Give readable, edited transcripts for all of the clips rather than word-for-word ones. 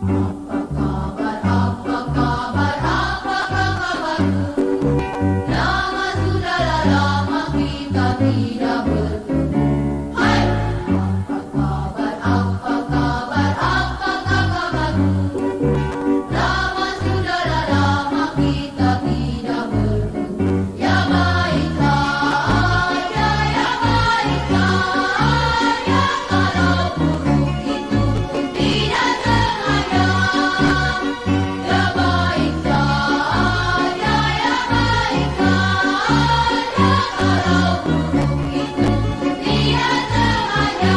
Lama sudahlah lama kita tidak bertemu. Hai, apa kabar? Apa kabar? Apa kabarmu? Lama sudahlah lama kita tidak bertemu. Ya baiklah, ya baiklah, ya kalau buruk itu pun tidak sengaja. Ya baiklah, ya baiklah, ya kalau buruk itu pun tidak sengaja.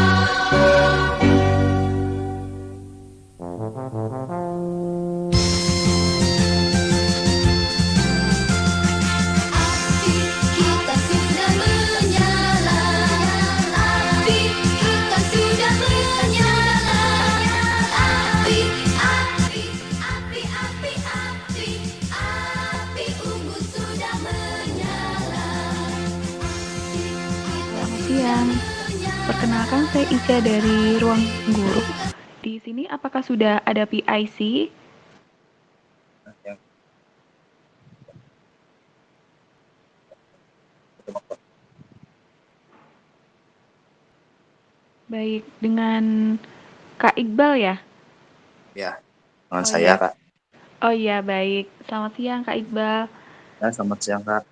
Api kita sudah menyala, api kita sudah menyala, api, api, api, api, api, api unggun sudah menyala. Selamat siang. Perkenalkan, saya Ica dari Ruang Guru. Di sini apakah sudah ada PIC? Baik, dengan Kak Iqbal ya? Ya, dengan Oh, saya iya. Kak. Oh iya, baik. Selamat siang Kak Iqbal. Ya, selamat siang Kak.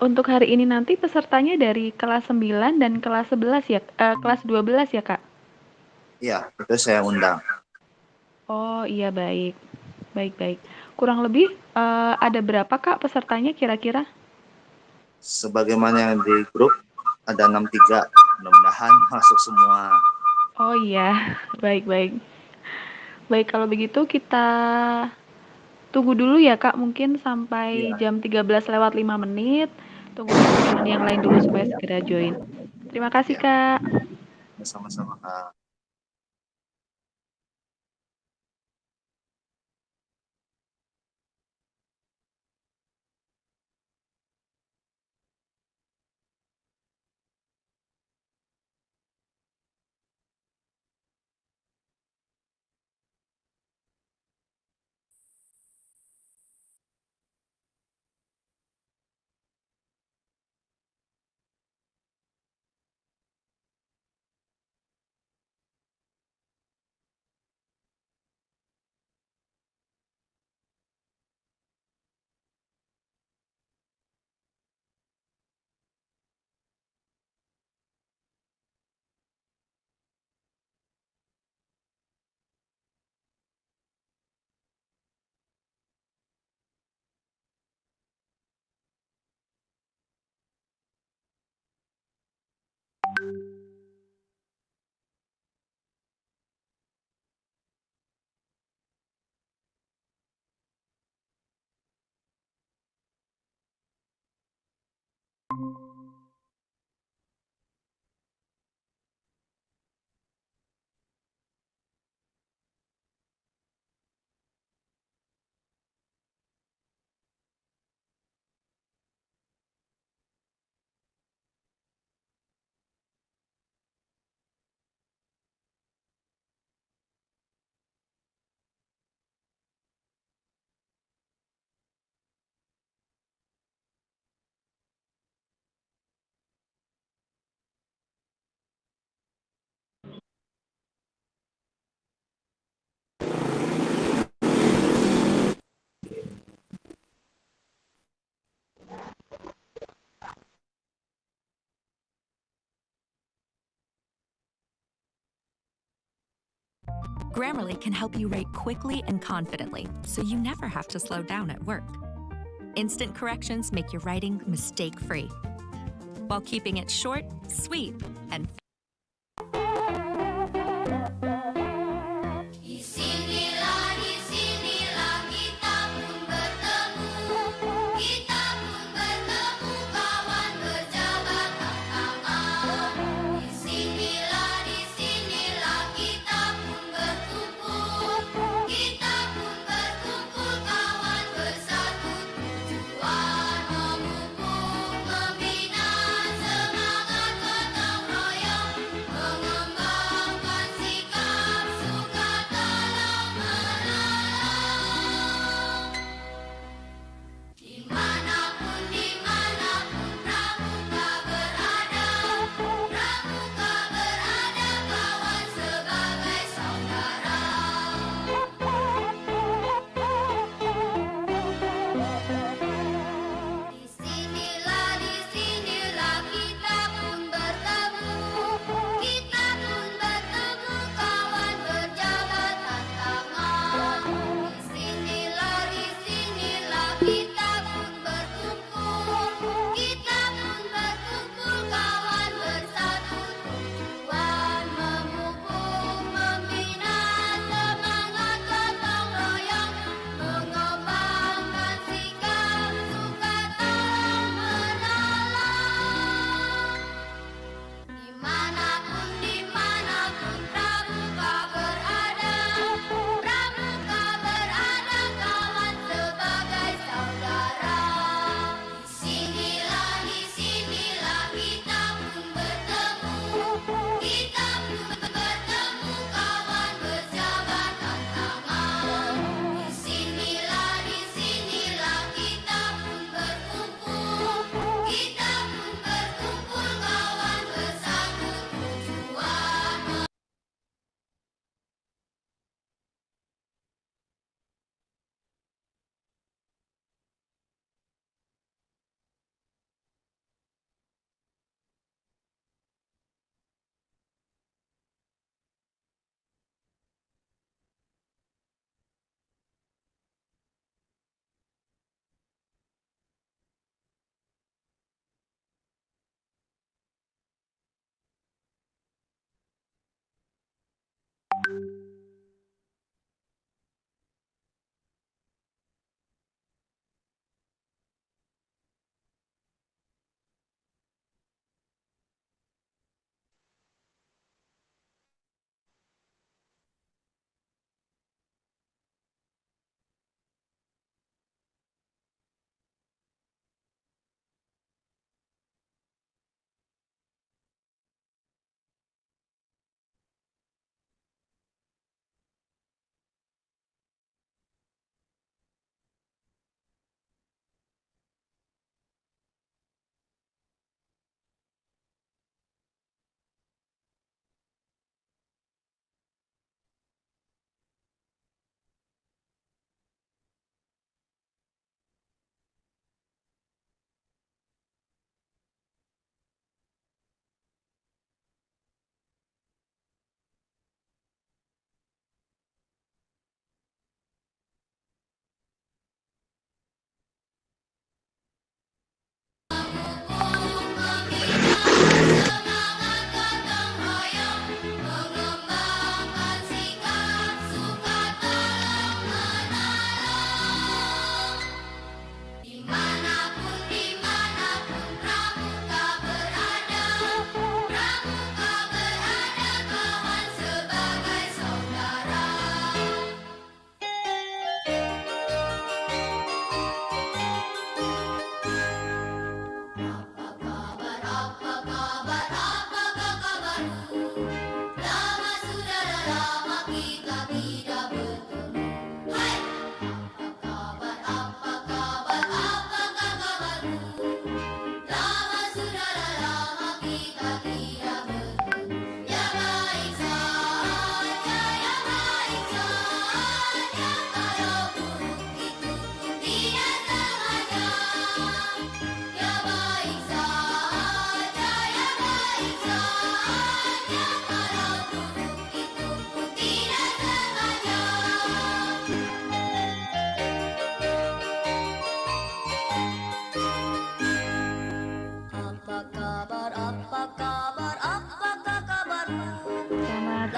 Untuk hari ini nanti pesertanya dari kelas 9 dan kelas 11 ya, kelas 12 ya Kak? Iya, itu saya undang. Oh iya, baik. Baik. Kurang lebih ada berapa Kak pesertanya kira-kira? Sebagaimana yang di grup ada 63, mudah-mudahan masuk semua. Oh iya, baik. Baik, kalau begitu kita tunggu dulu ya Kak, mungkin sampai Iya, jam 13:05. Tunggu teman-teman yang lain dulu supaya segera join. Terima kasih iya. Kak. Sama-sama Kak. Grammarly can help you write quickly and confidently, so you never have to slow down at work. Instant corrections make your writing mistake-free, while keeping it short, sweet, and Disinilah kita pun bertemu, kawan berjabat tangan. Disinilah kita pun berkumpul, kawan bersatu tujuan memupuk, membina semangat gotong royong.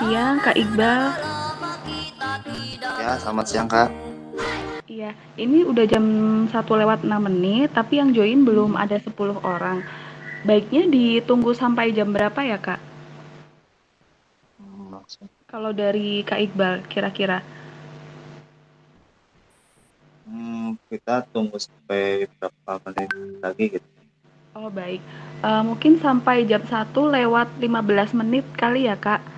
siang Kak Iqbal. Ya, selamat siang Kak. Iya, ini udah jam 1 lewat 6 menit, tapi yang join belum ada 10 orang. Baiknya ditunggu sampai jam berapa ya Kak? Kalau dari Kak Iqbal kira-kira. Kita tunggu sampai berapa menit lagi gitu. Oh baik. Mungkin sampai jam 1 lewat 15 menit kali ya Kak?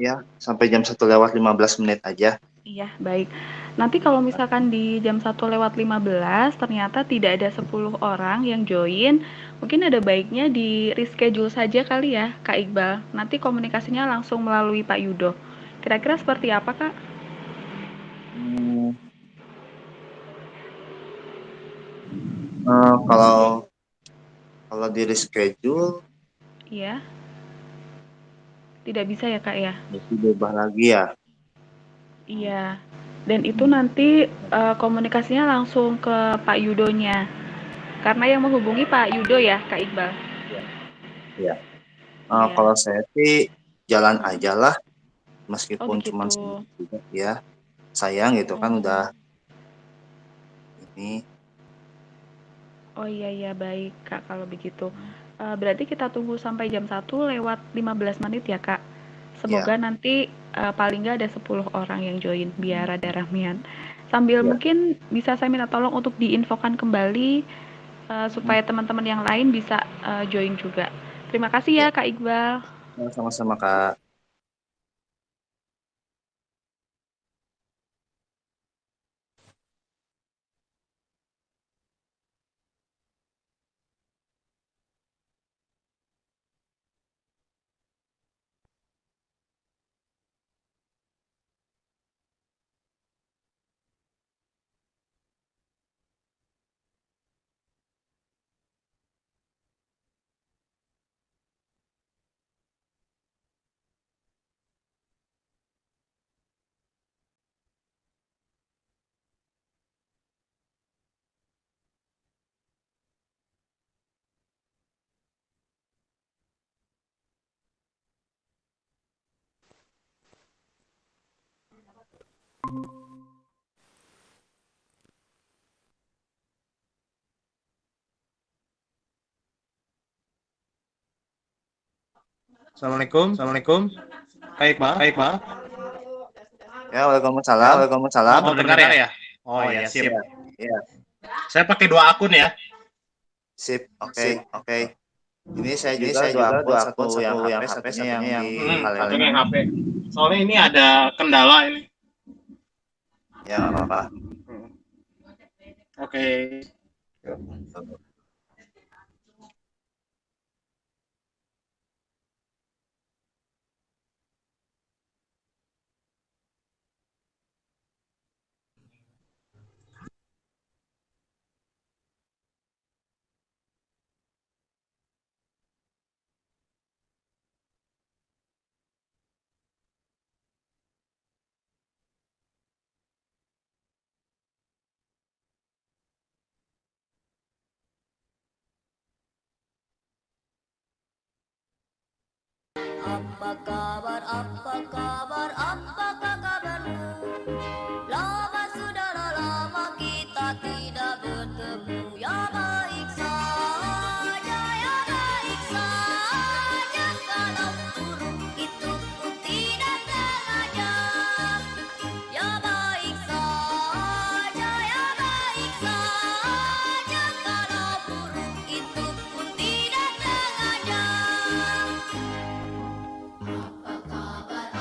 Ya, sampai jam 1 lewat 15 menit aja. Iya, baik. Nanti kalau misalkan di jam 1 lewat 15 ternyata tidak ada 10 orang yang join, mungkin ada baiknya di reschedule saja kali ya, Kak Iqbal. Nanti komunikasinya langsung melalui Pak Yudo. Kira-kira seperti apa, Kak? Hmm, kalau di reschedule Iya. Tidak bisa ya, Kak ya? berarti berubah lagi ya. Iya. Dan itu nanti komunikasinya langsung ke Pak Yudonya. Karena yang menghubungi Pak Yudo ya, Kak Iqbal. Ya. Iya. Kalau saya sih jalan aja lah, Oh meskipun cuma begitu. sedikit juga ya. Sayang gitu kan udah Oh. ini. Oh iya baik Kak kalau begitu. Berarti kita tunggu sampai jam 1 lewat 15 menit ya Kak. Semoga Ya, nanti paling nggak ada 10 orang yang join biar ada ramian. Sambil ya. mungkin bisa saya minta tolong untuk diinfokan kembali supaya teman-teman yang lain bisa join juga. Terima kasih ya Ya, Kak Iqbal. sama-sama Kak. Assalamualaikum, Assalamualaikum. Baik, Pak. Baik, Pak. Ya, Waalaikumsalam. Waalaikumsalam. Oh, terdengar ya? Oh iya, sip. Ya, Saya pakai 2 akun ya. sip. Oke. Ini saya juga dua akun, satu yang HP, satunya yang di Satunya yang Kaleng. HP. Soalnya ini ada kendala ini. Ya, nggak apa-apa. Oke. Apa kabar, apakah kabarmu? Lama sudah lama kita tidak bertemu. Ya baik saja kalau buruk itu pun tidak sengaja. Ya baik saja kalau buruk itu pun tidak sengaja. Apa kabar,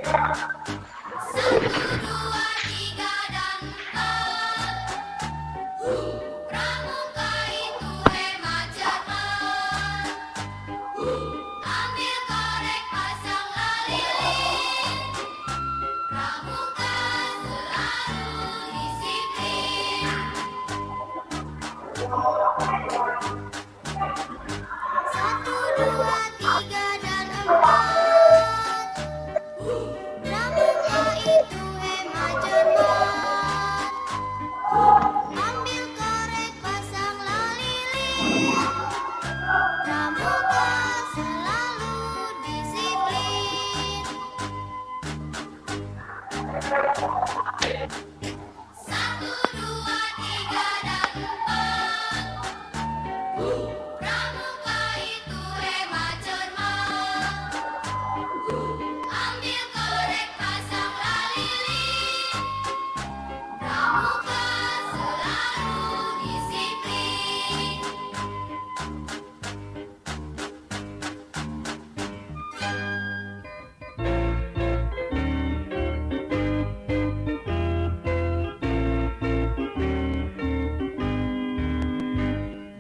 dua, tiga, dan empat. Pramuka itu hemat cermat. Ambil korek, pasang lilin. Pramuka selalu disiplin. Satu, dua, tiga, dan empat. Pramuka itu hemat cermat. Ambil korek, pasanglah lilin. Pramuka selalu disiplin. Satu, dua, tiga, dan empat. Pramuka itu hemat cermat. Ambil korek, pasanglah lilin. Pramuka selalu disiplin.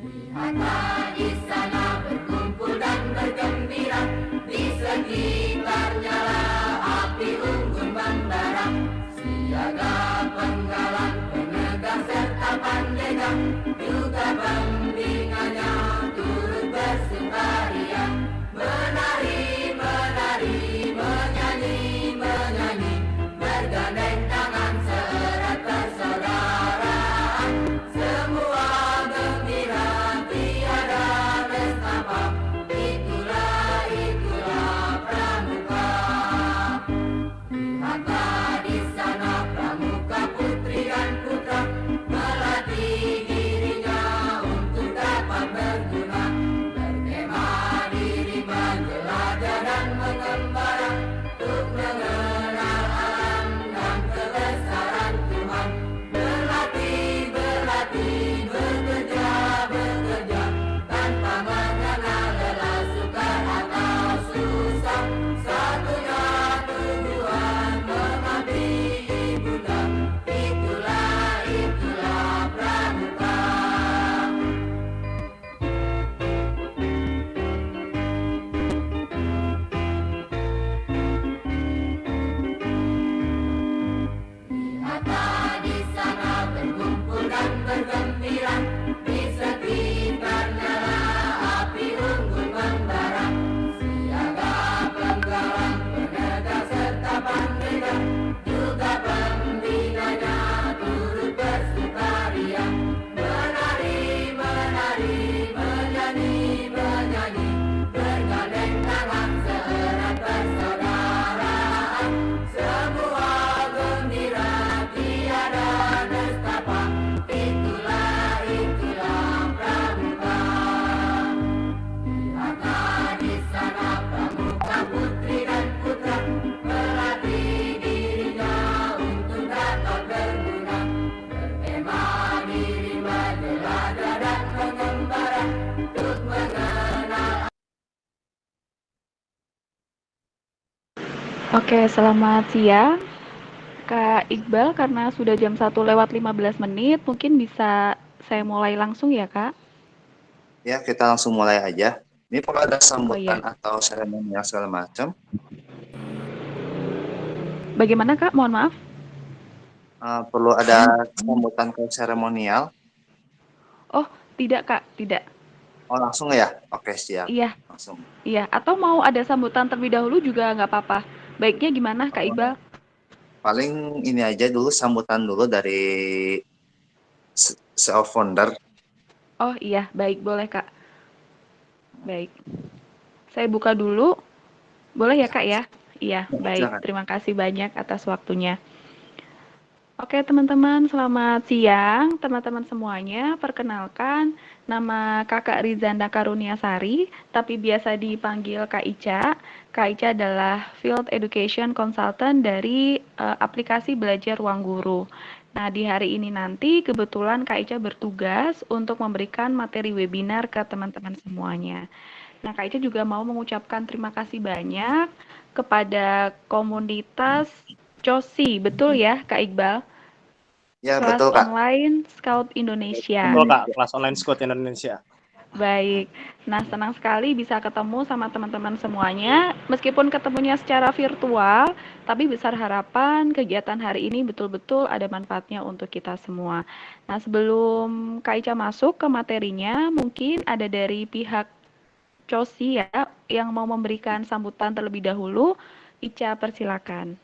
Lihatlah di sana berkumpul dan bergembira, di sekitarnya lah api unggun membara. Siaga penggalang, penegak serta pandega, juga pembinanya turut bersukaria. Menari, menari, menyanyi, menyanyi, bergandeng tangan seerat persaudaraan. Semua gembira, tiada nestapa, itulah pramuka. Lihatlah di sana pramuka putri dan putra, melatih dirinya untuk dapat berguna. Berkemah di rimba, jelajah dan mengembara, untuk mengenal alam dan kebesaran Tuhan. Berlatih, berlatih, bekerja, bekerja, tanpa mengenal lelah, sukar atau susah. Satunya tujuan mengabdi ibunda, itulah pramuka. Lihatlah di sana berkumpul dan bergembira, di sekitarnya lah api unggun membara. Siaga penggalang, penegak serta pandega, juga pembinanya turut bersukaria. Menari, menari, menyanyi, menyanyi, bergandeng tangan seerat persaudaraan. Semua gembira, tiada nestapa, itulah pramuka. Lihatlah di sana pramuka putri dan putra, melatih dirinya untuk dapat berguna. Berkemah di rimba, jelajah dan mengembara, untuk mengenal. Oke, selamat siang Kak Iqbal, karena sudah jam 1:15, mungkin bisa saya mulai langsung ya Kak? Ya, kita langsung mulai aja. Ini perlu ada sambutan iya. atau seremonial segala macam. Bagaimana Kak? Mohon maaf. Perlu ada sambutan ke seremonial. Oh, tidak Kak, tidak. Oh, langsung ya? Oke, siap. Iya, Langsung. iya. Atau mau ada sambutan terlebih dahulu juga nggak apa-apa. Baiknya gimana Kak Iqbal? Paling ini aja dulu, sambutan dulu dari self-founder. Oh iya, baik, boleh Kak. Baik. Saya buka dulu. Boleh ya Kak ya? Iya, baik. Silakan. Terima kasih banyak atas waktunya. Oke teman-teman, selamat siang teman-teman semuanya. Perkenalkan, nama Kakak Rizanda Karuniasari, tapi biasa dipanggil Kak Ica. Kak Ica adalah Field Education Consultant dari aplikasi Belajar Ruang Guru. Nah, di hari ini nanti kebetulan Kak Ica bertugas untuk memberikan materi webinar ke teman-teman semuanya. Nah, Kak Ica juga mau mengucapkan terima kasih banyak kepada komunitas COSI, betul ya Kak Iqbal? Ya, Kelas betul, Kak. online Scout Indonesia. Betul Kak, kelas online Scout Indonesia. Baik, nah senang sekali bisa ketemu sama teman-teman semuanya. Meskipun ketemunya secara virtual, tapi besar harapan kegiatan hari ini betul-betul ada manfaatnya untuk kita semua. Nah, sebelum Kak Ica masuk ke materinya, mungkin ada dari pihak COSI ya yang mau memberikan sambutan terlebih dahulu. Ica, persilakan.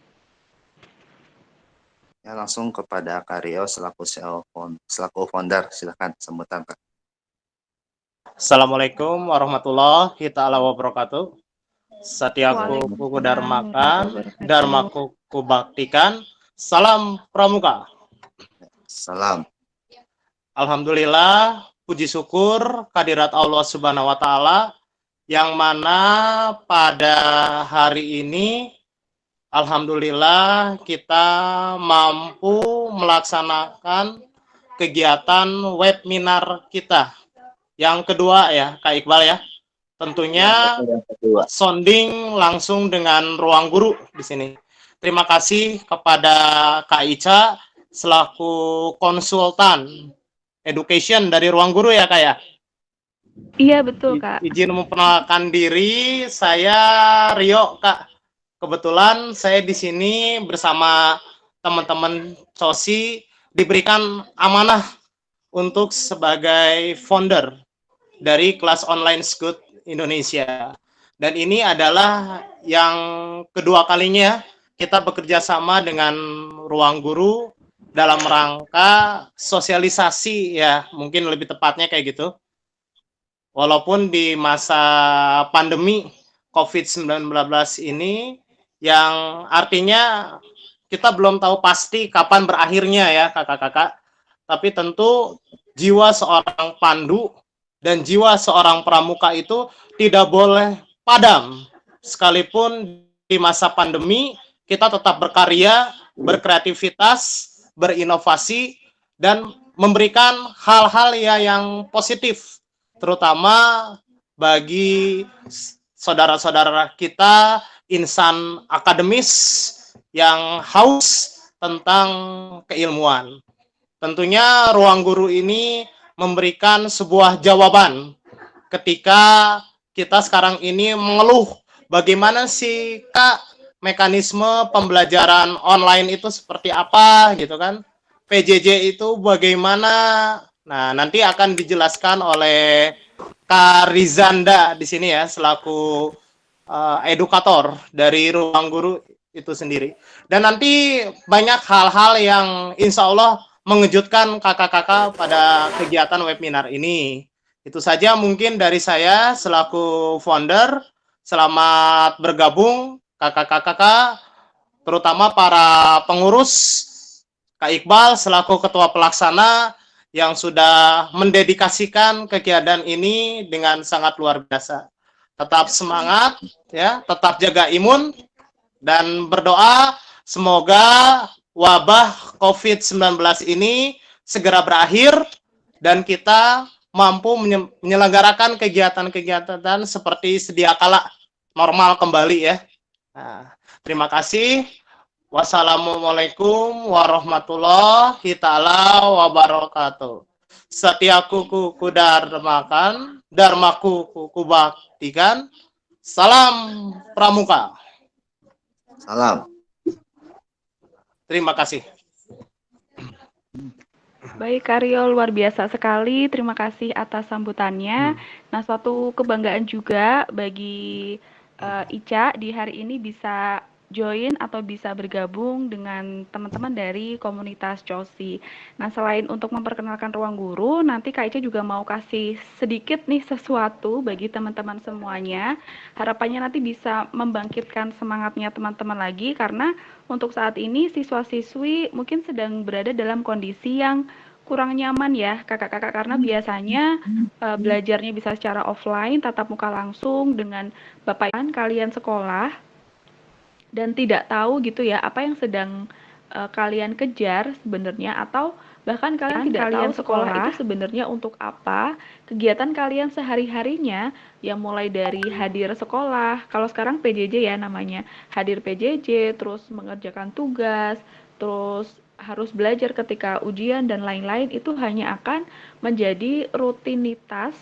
Ya, langsung kepada Kak Rio selaku founder. Silakan sambutan, Kak. Assalamualaikum warahmatullahi ta'ala wabarakatuh. Satyaku kuku dharmakan, dharmaku kubaktikan. Salam pramuka. Salam. Alhamdulillah, puji syukur kehadirat Allah Subhanahu wa taala yang mana pada hari ini alhamdulillah kita mampu melaksanakan kegiatan webinar kita. Yang kedua ya, Kak Iqbal ya. Tentunya sounding langsung dengan Ruang Guru di sini. Terima kasih kepada Kak Ica selaku konsultan education dari Ruang Guru ya Kak ya. Iya betul Kak. Izin memperkenalkan diri, saya Rio Kak. Kebetulan saya di sini bersama teman-teman COSI diberikan amanah untuk sebagai founder dari kelas online Scout Indonesia. Dan ini adalah yang kedua kalinya kita bekerja sama dengan Ruang Guru dalam rangka sosialisasi ya, mungkin lebih tepatnya kayak gitu. Walaupun di masa pandemi COVID-19 ini yang artinya kita belum tahu pasti kapan berakhirnya ya kakak-kakak. Tapi tentu jiwa seorang pandu dan jiwa seorang pramuka itu tidak boleh padam. Sekalipun di masa pandemi kita tetap berkarya, berkreativitas, berinovasi, dan memberikan hal-hal ya yang positif. Terutama bagi saudara-saudara kita insan akademis yang haus tentang keilmuan. Tentunya Ruang Guru ini memberikan sebuah jawaban ketika kita sekarang ini mengeluh bagaimana sih Kak mekanisme pembelajaran online itu seperti apa gitu kan. PJJ itu bagaimana. Nah, nanti akan dijelaskan oleh Kak Rizanda di sini ya selaku edukator dari Ruang Guru itu sendiri. Dan nanti banyak hal-hal yang insya Allah mengejutkan kakak-kakak pada kegiatan webinar ini. Itu saja mungkin dari saya selaku founder. Selamat bergabung kakak-kakak, terutama para pengurus, Kak Iqbal selaku ketua pelaksana yang sudah mendedikasikan kegiatan ini dengan sangat luar biasa. Tetap semangat, ya, tetap jaga imun, dan berdoa semoga wabah COVID-19 ini segera berakhir dan kita mampu menyelenggarakan kegiatan-kegiatan seperti sedia kala normal kembali ya. Nah, terima kasih. Wassalamualaikum warahmatullahi ta'ala wabarakatuh. Satyaku kuku dharmakan, dharmaku kuku baktikan. Salam pramuka. Salam. Terima kasih. Baik, Karyo, luar biasa sekali. Terima kasih atas sambutannya. Nah, suatu kebanggaan juga bagi Ica di hari ini bisa join atau bisa bergabung dengan teman-teman dari komunitas COSI. Nah, selain untuk memperkenalkan Ruang Guru, nanti Kak Ica juga mau kasih sedikit nih sesuatu bagi teman-teman semuanya. Harapannya nanti bisa membangkitkan semangatnya teman-teman lagi, karena untuk saat ini siswa-siswi mungkin sedang berada dalam kondisi yang kurang nyaman ya kakak-kakak, karena biasanya belajarnya bisa secara offline, tatap muka langsung dengan bapak kalian sekolah, dan tidak tahu gitu ya apa yang sedang kalian kejar sebenarnya, atau Bahkan kalian tidak tahu sekolah itu sebenarnya untuk apa, kegiatan kalian sehari-harinya yang mulai dari hadir sekolah, kalau sekarang PJJ ya namanya, hadir PJJ, terus mengerjakan tugas, terus harus belajar ketika ujian dan lain-lain, itu hanya akan menjadi rutinitas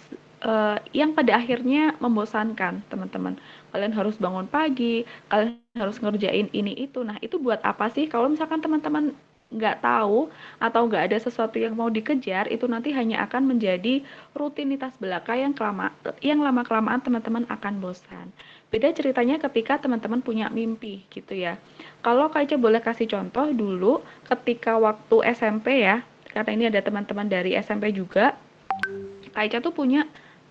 yang pada akhirnya membosankan, teman-teman. Kalian harus bangun pagi, kalian harus ngerjain ini itu. Nah, itu buat apa sih? Kalau misalkan teman-teman nggak tahu atau nggak ada sesuatu yang mau dikejar, itu nanti hanya akan menjadi rutinitas belaka yang lama-kelamaan teman-teman akan bosan. Beda ceritanya ketika teman-teman punya mimpi gitu ya. Kalau Kak Ica boleh kasih contoh dulu ketika waktu SMP ya, karena ini ada teman-teman dari SMP juga, Kak Ica tuh punya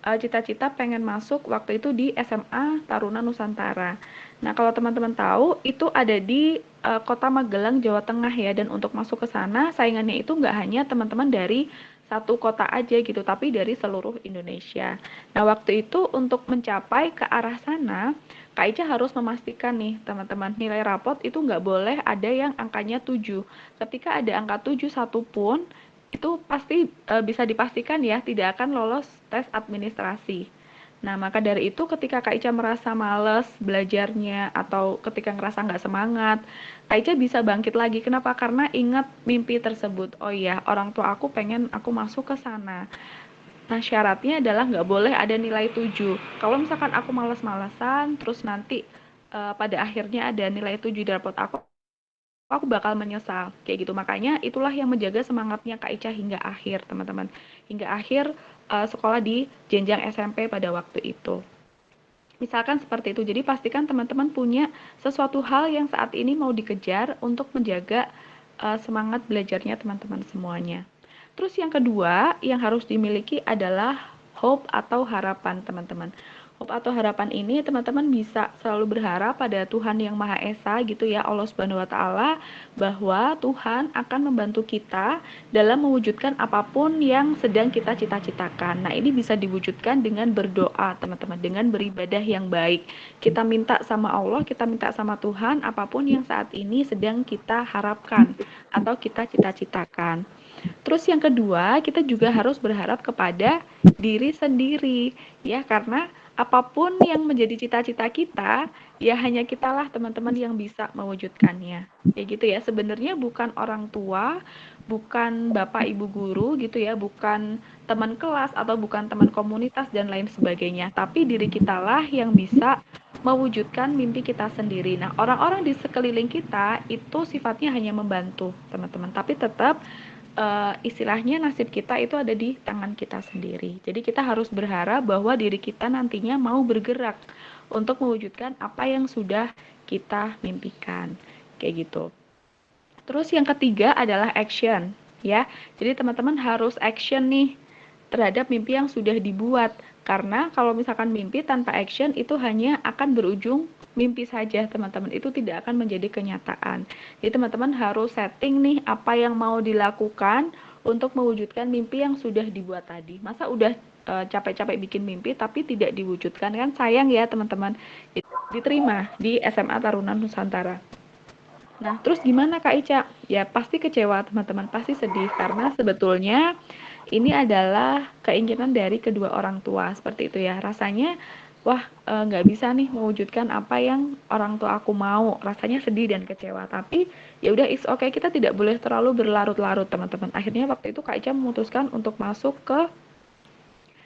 cita-cita pengen masuk waktu itu di SMA Taruna Nusantara. Nah, kalau teman-teman tahu, itu ada di Kota Magelang, Jawa Tengah ya, dan untuk masuk ke sana, saingannya itu nggak hanya teman-teman dari satu kota aja gitu, tapi dari seluruh Indonesia. Nah, waktu itu untuk mencapai ke arah sana, Kak Ica harus memastikan nih, teman-teman, nilai rapot itu nggak boleh ada yang angkanya 7. Ketika ada angka 7 satu pun, itu pasti bisa dipastikan ya tidak akan lolos tes administrasi. Nah, maka dari itu ketika Kak Ica merasa males belajarnya atau ketika ngerasa nggak semangat, Kak Ica bisa bangkit lagi. Kenapa? Karena ingat mimpi tersebut. Oh iya, orang tua aku pengen aku masuk ke sana. Nah, syaratnya adalah nggak boleh ada nilai 7. Kalau misalkan aku males-malesan, terus nanti pada akhirnya ada nilai 7 di rapot aku bakal menyesal kayak gitu. Makanya itulah yang menjaga semangatnya Kak Ica hingga akhir, teman-teman, hingga akhir sekolah di jenjang SMP pada waktu itu. Misalkan seperti itu. Jadi pastikan teman-teman punya sesuatu hal yang saat ini mau dikejar untuk menjaga semangat belajarnya teman-teman semuanya. Terus yang kedua yang harus dimiliki adalah hope atau harapan, teman-teman. Hope atau harapan ini teman-teman bisa selalu berharap pada Tuhan yang Maha Esa gitu ya, Allah Subhanahu wa taala, bahwa Tuhan akan membantu kita dalam mewujudkan apapun yang sedang kita cita-citakan. Nah, ini bisa diwujudkan dengan berdoa, teman-teman, dengan beribadah yang baik. Kita minta sama Allah, kita minta sama Tuhan apapun yang saat ini sedang kita harapkan atau kita cita-citakan. Terus yang kedua, kita juga harus berharap kepada diri sendiri ya, karena apapun yang menjadi cita-cita kita, ya hanya kitalah teman-teman yang bisa mewujudkannya. Kayak gitu ya, sebenarnya bukan orang tua, bukan bapak ibu guru gitu ya, bukan teman kelas atau bukan teman komunitas dan lain sebagainya, tapi diri kitalah yang bisa mewujudkan mimpi kita sendiri. Nah, orang-orang di sekeliling kita itu sifatnya hanya membantu, teman-teman, tapi tetap istilahnya nasib kita itu ada di tangan kita sendiri. Jadi kita harus berharap bahwa diri kita nantinya mau bergerak untuk mewujudkan apa yang sudah kita mimpikan. Kayak gitu. Terus yang ketiga adalah action, ya. Jadi teman-teman harus action nih terhadap mimpi yang sudah dibuat. Karena kalau misalkan mimpi tanpa action itu hanya akan berujung mimpi saja, teman-teman. Itu tidak akan menjadi kenyataan. Jadi teman-teman harus setting nih apa yang mau dilakukan untuk mewujudkan mimpi yang sudah dibuat tadi. Masa udah capek-capek bikin mimpi tapi tidak diwujudkan, kan sayang ya, teman-teman. Diterima di SMA Taruna Nusantara. Nah, terus gimana Kak Ica? Ya pasti kecewa, teman-teman, pasti sedih karena sebetulnya ini adalah keinginan dari kedua orang tua, seperti itu ya. Rasanya wah, nggak bisa nih mewujudkan apa yang orang tua aku mau. Rasanya sedih dan kecewa. Tapi ya udah, it's okay, kita tidak boleh terlalu berlarut-larut, teman-teman. Akhirnya waktu itu Kak Ica memutuskan untuk masuk ke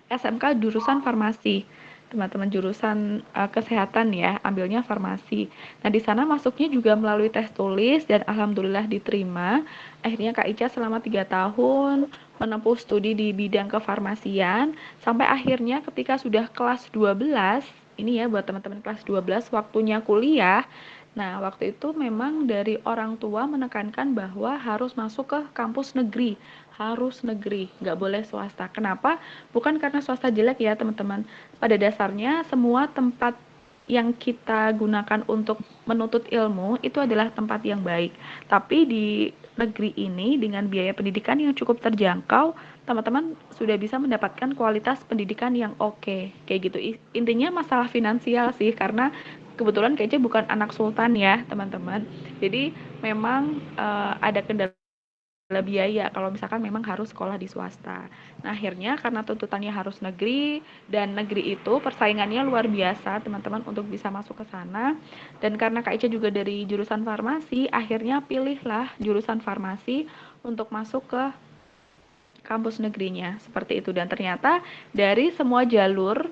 SMK jurusan farmasi. Teman-teman, jurusan kesehatan ya, ambilnya farmasi. Nah, di sana masuknya juga melalui tes tulis dan alhamdulillah diterima. Akhirnya Kak Ica selama 3 tahun menempuh studi di bidang kefarmasian sampai akhirnya ketika sudah kelas 12, ini ya buat teman-teman kelas 12 waktunya kuliah. Nah, waktu itu memang dari orang tua menekankan bahwa harus masuk ke kampus negeri, harus negeri, nggak boleh swasta. Kenapa? Bukan karena swasta jelek ya, teman-teman. Pada dasarnya semua tempat yang kita gunakan untuk menuntut ilmu itu adalah tempat yang baik. Tapi di negeri ini dengan biaya pendidikan yang cukup terjangkau, teman-teman sudah bisa mendapatkan kualitas pendidikan yang oke. Kayak gitu. Intinya masalah finansial sih, karena kebetulan kayaknya bukan anak sultan ya, teman-teman. Jadi memang ada kendala biaya kalau misalkan memang harus sekolah di swasta. Nah, akhirnya karena tuntutannya harus negeri dan negeri itu persaingannya luar biasa, teman-teman, untuk bisa masuk ke sana. Dan karena Kak Ica juga dari jurusan farmasi, akhirnya pilihlah jurusan farmasi untuk masuk ke kampus negerinya, seperti itu. Dan ternyata dari semua jalur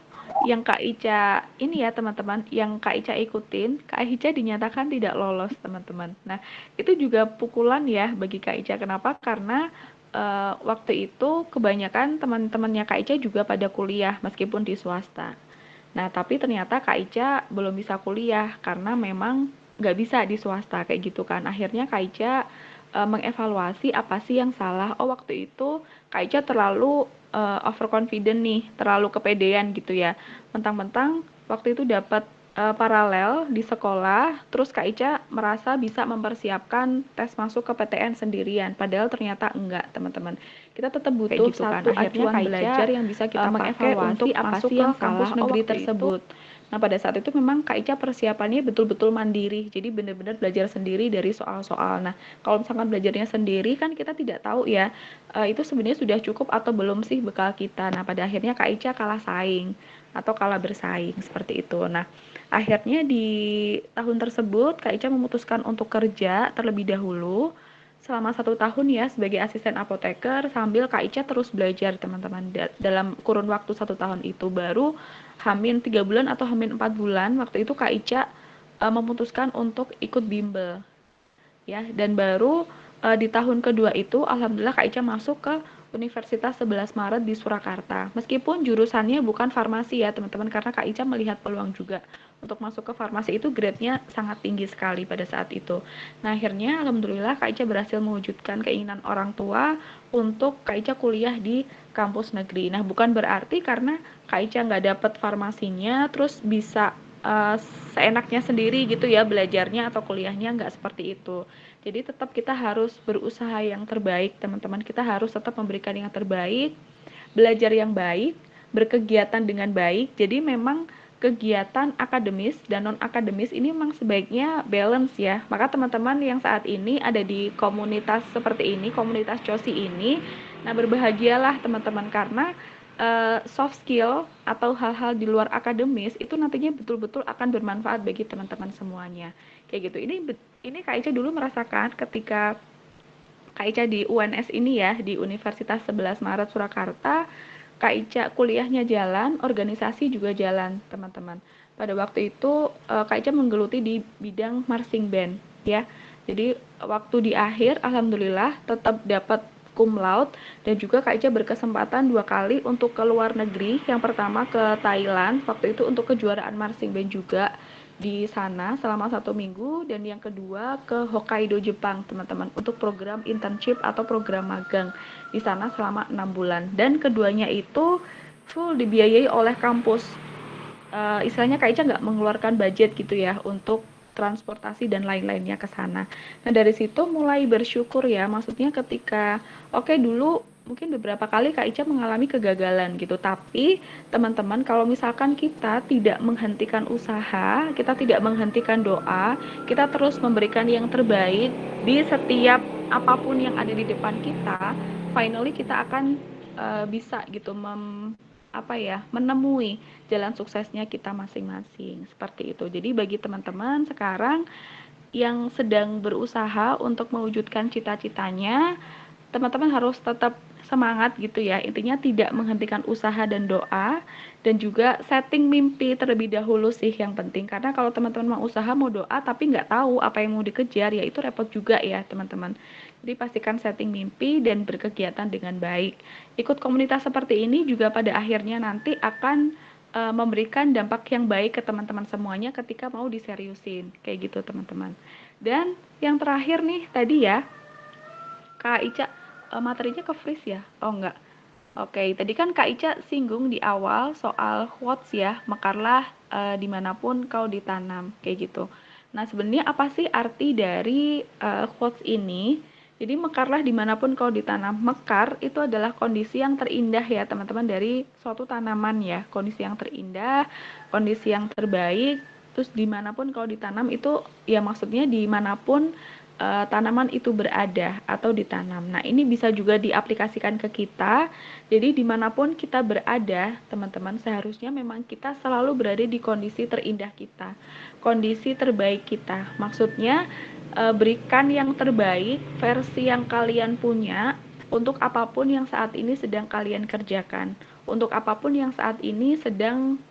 yang Kak Ica ini ya teman-teman, yang Kak Ica ikutin, Kak Ica dinyatakan tidak lolos teman-teman. Nah, itu juga pukulan ya bagi Kak Ica. Kenapa? Karena waktu itu kebanyakan teman-temannya Kak Ica juga pada kuliah meskipun di swasta. Nah, tapi ternyata Kak Ica belum bisa kuliah karena memang nggak bisa di swasta kayak gitu kan. Akhirnya Kak Ica mengevaluasi apa sih yang salah. Oh, waktu itu Kak Ica terlalu overconfident nih, terlalu kepedean gitu ya. Mentang-mentang waktu itu dapat paralel di sekolah, terus Kak Ica merasa bisa mempersiapkan tes masuk ke PTN sendirian, padahal ternyata enggak, teman-teman. Kita tetap butuh gitu satu acuan belajar yang bisa kita pakai untuk masuk ke kampus negeri tersebut. Nah, pada saat itu memang Kak Ica persiapannya betul-betul mandiri, jadi benar-benar belajar sendiri dari soal-soal. Nah, kalau misalkan belajarnya sendiri kan kita tidak tahu ya, itu sebenarnya sudah cukup atau belum sih bekal kita. Nah, pada akhirnya Kak Ica kalah saing atau kalah bersaing seperti itu. Nah, akhirnya di tahun tersebut Kak Ica memutuskan untuk kerja terlebih dahulu selama 1 tahun ya sebagai asisten apoteker sambil Kak Ica terus belajar teman-teman. Dalam kurun waktu 1 tahun itu baru hamin 3 bulan atau hamin 4 bulan waktu itu Kak Ica memutuskan untuk ikut bimbel ya, dan baru di tahun kedua itu alhamdulillah Kak Ica masuk ke Universitas 11 Maret di Surakarta. Meskipun jurusannya bukan farmasi ya teman-teman, karena Kak Ica melihat peluang juga untuk masuk ke farmasi itu grade-nya sangat tinggi sekali pada saat itu. Nah, akhirnya alhamdulillah Kak Ica berhasil mewujudkan keinginan orang tua untuk Kak Ica kuliah di kampus negeri. Nah, bukan berarti karena Kak Ica nggak dapat farmasinya terus bisa seenaknya sendiri gitu ya belajarnya atau kuliahnya, nggak seperti itu. Jadi tetap kita harus berusaha yang terbaik teman-teman, kita harus tetap memberikan yang terbaik, belajar yang baik, berkegiatan dengan baik. Jadi memang kegiatan akademis dan non akademis ini memang sebaiknya balance ya. Maka teman-teman yang saat ini ada di komunitas seperti ini, komunitas COSI ini, nah berbahagialah teman-teman karena soft skill atau hal-hal di luar akademis itu nantinya betul-betul akan bermanfaat bagi teman-teman semuanya. Kayak gitu. Ini Kak Ica dulu merasakan ketika Kak Ica di UNS ini ya, di Universitas 11 Maret Surakarta, Kak Ica kuliahnya jalan, organisasi juga jalan, teman-teman. Pada waktu itu Kak Ica menggeluti di bidang marching band ya. Jadi waktu di akhir alhamdulillah tetap dapat cum laude, dan juga Kak Ica berkesempatan 2 kali untuk ke luar negeri. Yang pertama ke Thailand, waktu itu untuk kejuaraan marching band juga di sana selama 1 minggu, dan yang kedua ke Hokkaido Jepang teman-teman untuk program internship atau program magang di sana selama 6 bulan, dan keduanya itu full dibiayai oleh kampus. Istilahnya Kak Ica nggak mengeluarkan budget gitu ya untuk transportasi dan lain-lainnya ke sana. Nah, dari situ mulai bersyukur ya, maksudnya ketika dulu mungkin beberapa kali Kak Ica mengalami kegagalan gitu, tapi teman-teman kalau misalkan kita tidak menghentikan usaha, kita tidak menghentikan doa, kita terus memberikan yang terbaik di setiap apapun yang ada di depan kita, finally kita akan bisa gitu menemui jalan suksesnya kita masing-masing, seperti itu. Jadi bagi teman-teman sekarang yang sedang berusaha untuk mewujudkan cita-citanya, teman-teman harus tetap semangat gitu ya. Intinya tidak menghentikan usaha dan doa, dan juga setting mimpi terlebih dahulu sih yang penting. Karena kalau teman-teman mau usaha, mau doa tapi nggak tahu apa yang mau dikejar, ya itu repot juga ya teman-teman. Jadi pastikan setting mimpi dan berkegiatan dengan baik. Ikut komunitas seperti ini juga pada akhirnya nanti akan memberikan dampak yang baik ke teman-teman semuanya ketika mau diseriusin. Kayak gitu teman-teman. Dan yang terakhir nih tadi ya, Kak Ica materinya ke freeze ya? Oh enggak. Oke, tadi kan Kak Ica singgung di awal soal quotes ya, mekarlah dimanapun kau ditanam, kayak gitu. Nah, sebenarnya apa sih arti dari quotes ini? Jadi mekarlah dimanapun kau ditanam. Mekar itu adalah kondisi yang terindah ya teman-teman dari suatu tanaman ya. Kondisi yang terindah, kondisi yang terbaik. Terus dimanapun kau ditanam itu ya maksudnya dimanapun tanaman itu berada atau ditanam. Nah, ini bisa juga diaplikasikan ke kita. Jadi dimanapun kita berada, teman-teman, seharusnya memang kita selalu berada di kondisi terindah kita, kondisi terbaik kita. Maksudnya berikan yang terbaik, versi yang kalian punya untuk apapun yang saat ini sedang kalian kerjakan, untuk apapun yang saat ini sedang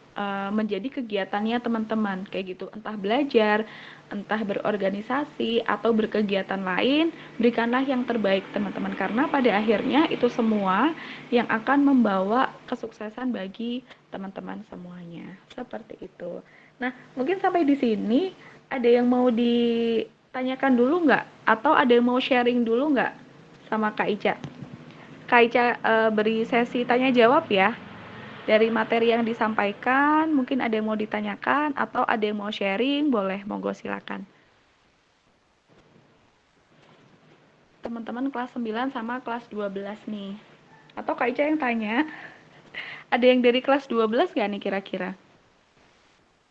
menjadi kegiatannya teman-teman, kayak gitu, entah belajar, entah berorganisasi atau berkegiatan lain, berikanlah yang terbaik teman-teman, karena pada akhirnya itu semua yang akan membawa kesuksesan bagi teman-teman semuanya. Seperti itu. Nah, mungkin sampai di sini ada yang mau ditanyakan dulu nggak? Atau ada yang mau sharing dulu nggak sama Kak Ica? Kak Ica beri sesi tanya jawab ya. Dari materi yang disampaikan, mungkin ada yang mau ditanyakan atau ada yang mau sharing, boleh, monggo silakan. Teman-teman kelas 9 sama kelas 12 nih. Atau Kak Ica yang tanya, ada yang dari kelas 12 nggak nih kira-kira?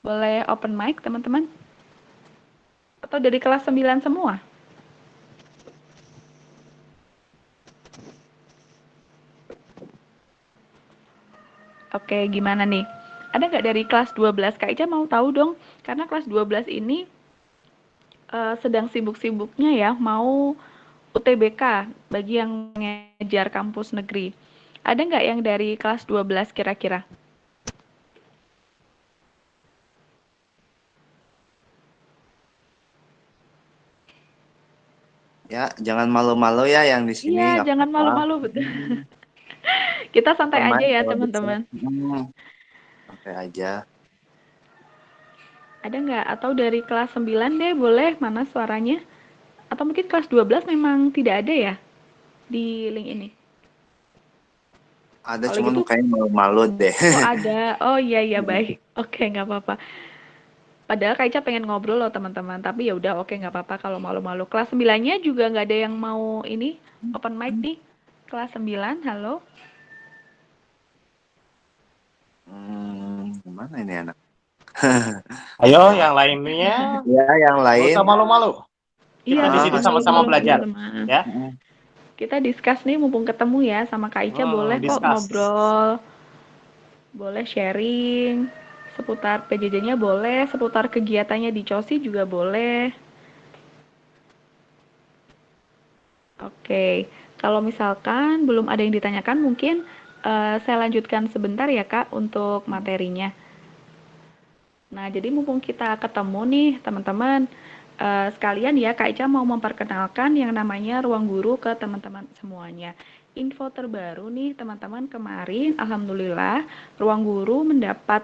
Boleh open mic teman-teman? Atau dari kelas 9 semua? Oke, gimana nih? Ada nggak dari kelas 12? Kak Ica mau tahu dong, karena kelas 12 ini sedang sibuk-sibuknya ya, mau UTBK bagi yang mengejar kampus negeri. Ada nggak yang dari kelas 12 kira-kira? Ya, jangan malu-malu ya yang di sini. Iya, nggak jangan apa-apa. malu-malu, betul. Kita santai Open aja mic ya, kalau bisa. teman-teman. Santai aja. Ada nggak? Atau dari kelas 9 deh, boleh. Mana suaranya? Atau mungkin kelas 12 memang tidak ada ya di link ini? Ada Kalau cuman gitu, kayaknya malu-malu deh. oh ada. Oh iya, iya, baik. Oke, nggak apa-apa. Padahal Kak Ica pengen ngobrol loh teman-teman, tapi ya udah oke nggak apa-apa kalau malu-malu. Kelas 9-nya juga nggak ada yang mau ini open mic nih. Kelas 9, halo. Gimana ini anak? Ayo, yang lainnya Ya, yang nggak lain. usah malu-malu. Kita Iya, di sini jangan sama-sama malu-malu belajar, teman-teman. ya. Kita discuss nih mumpung ketemu ya sama Kak Ica, boleh kok Discuss. ngobrol. Boleh sharing seputar PJJ-nya, boleh seputar kegiatannya di COSI juga boleh. Oke, kalau misalkan belum ada yang ditanyakan, mungkin saya lanjutkan sebentar ya Kak untuk materinya. Nah, jadi mumpung kita ketemu nih teman-teman, sekalian ya Kak Ica mau memperkenalkan yang namanya Ruang Guru ke teman-teman semuanya. Info terbaru nih teman-teman, kemarin alhamdulillah Ruang Guru mendapat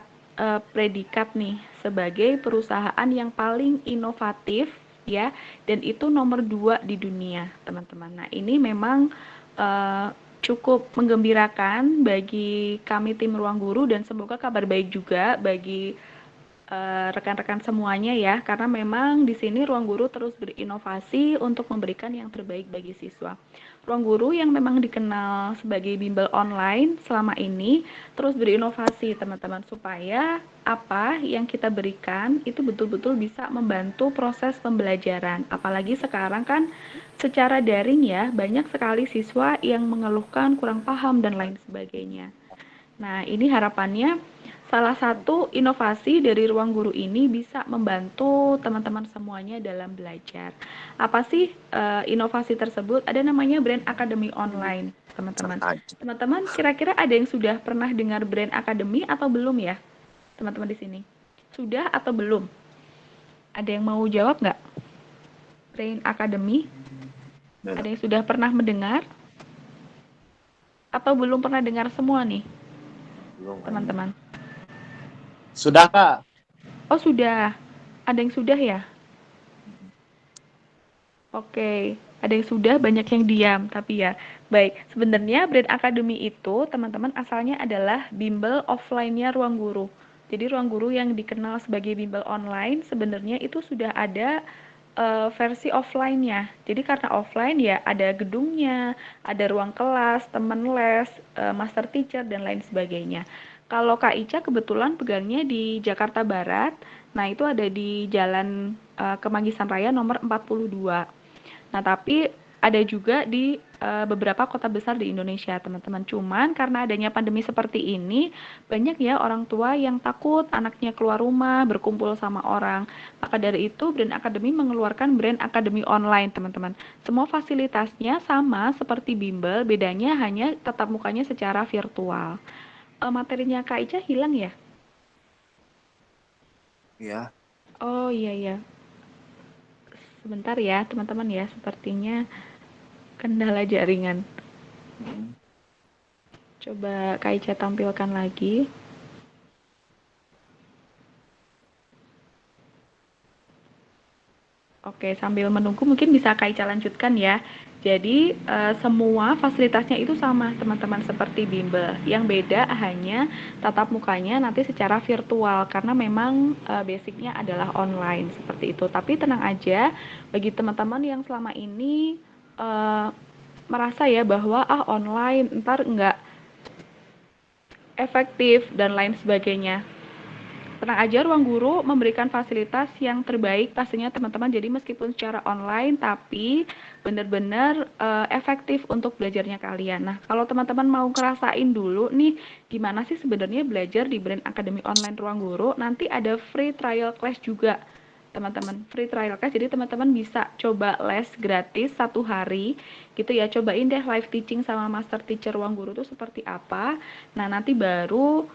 predikat nih sebagai perusahaan yang paling inovatif ya, dan itu nomor 2 di dunia teman-teman. Nah, ini memang cukup menggembirakan bagi kami tim Ruang Guru, dan semoga kabar baik juga bagi rekan-rekan semuanya ya, karena memang di sini Ruang Guru terus berinovasi untuk memberikan yang terbaik bagi siswa. Ruang Guru yang memang dikenal sebagai bimbel online selama ini terus berinovasi teman-teman, supaya apa yang kita berikan itu betul-betul bisa membantu proses pembelajaran. Apalagi sekarang kan secara daring ya, banyak sekali siswa yang mengeluhkan kurang paham dan lain sebagainya. Nah, ini harapannya salah satu inovasi dari Ruang Guru ini bisa membantu teman-teman semuanya dalam belajar. Apa sih inovasi tersebut? Ada namanya Brand Academy Online, teman-teman. Teman-teman, kira-kira ada yang sudah pernah dengar Brand Academy atau belum ya? Teman-teman di sini. Sudah atau belum? Ada yang mau jawab nggak? Brand Academy? Ada yang sudah pernah mendengar? Atau belum pernah dengar semua nih, teman-teman? Sudah, Kak? Oh, sudah. Ada yang sudah ya? Oke, ada yang sudah, banyak yang diam, tapi ya. Baik, sebenarnya Brand Academy itu, teman-teman, asalnya adalah bimbel offline-nya Ruang Guru. Jadi Ruang Guru yang dikenal sebagai bimbel online, sebenarnya itu sudah ada versi offline-nya. Jadi karena offline ya ada gedungnya, ada ruang kelas, teman les, master teacher, dan lain sebagainya. Kalau Kak Ica kebetulan pegangnya di Jakarta Barat, nah itu ada di Jalan Kemanggisan Raya nomor 42. Nah, tapi ada juga di beberapa kota besar di Indonesia, teman-teman. Cuman karena adanya pandemi seperti ini, banyak ya orang tua yang takut anaknya keluar rumah, berkumpul sama orang. Maka dari itu, Brand Academy mengeluarkan Brand Academy Online, teman-teman. Semua fasilitasnya sama seperti bimbel, bedanya hanya tatap mukanya secara virtual. Materinya Kak Ica hilang ya? Ya. Oh iya ya. Sebentar ya, teman-teman ya. Sepertinya kendala jaringan. Hmm. Coba Kak Ica tampilkan lagi. Oke, sambil menunggu mungkin bisa Kak Ica lanjutkan ya. Jadi semua fasilitasnya itu sama teman-teman seperti bimbel. Yang beda hanya tatap mukanya nanti secara virtual karena memang basicnya adalah online seperti itu. Tapi tenang aja, bagi teman-teman yang selama ini merasa ya bahwa online ntar nggak efektif dan lain sebagainya. Tenang aja, Ruang Guru memberikan fasilitas yang terbaik pastinya teman-teman. Jadi meskipun secara online tapi benar-benar efektif untuk belajarnya kalian. Nah, kalau teman-teman mau ngerasain dulu nih gimana sih sebenarnya belajar di Brand Academy Online Ruang Guru, nanti ada free trial class juga. Teman-teman, free trial class, jadi teman-teman bisa coba les gratis 1 hari gitu ya, cobain deh live teaching sama master teacher Ruang Guru itu seperti apa. Nah, nanti baru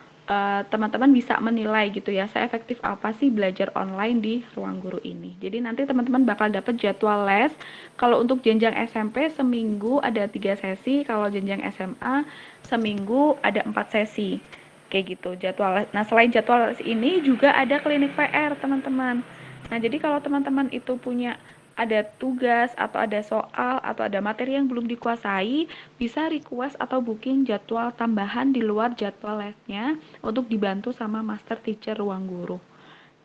teman-teman bisa menilai gitu ya, seefektif apa sih belajar online di Ruang Guru ini. Jadi nanti teman-teman bakal dapat jadwal les. Kalau untuk jenjang SMP seminggu ada 3 sesi, kalau jenjang SMA seminggu ada 4 sesi. Kayak gitu jadwal les. Nah, selain jadwal les ini juga ada klinik PR, teman-teman. Nah, jadi kalau teman-teman itu punya ada tugas atau ada soal atau ada materi yang belum dikuasai, bisa request atau booking jadwal tambahan di luar jadwal lesnya untuk dibantu sama master teacher Ruang Guru.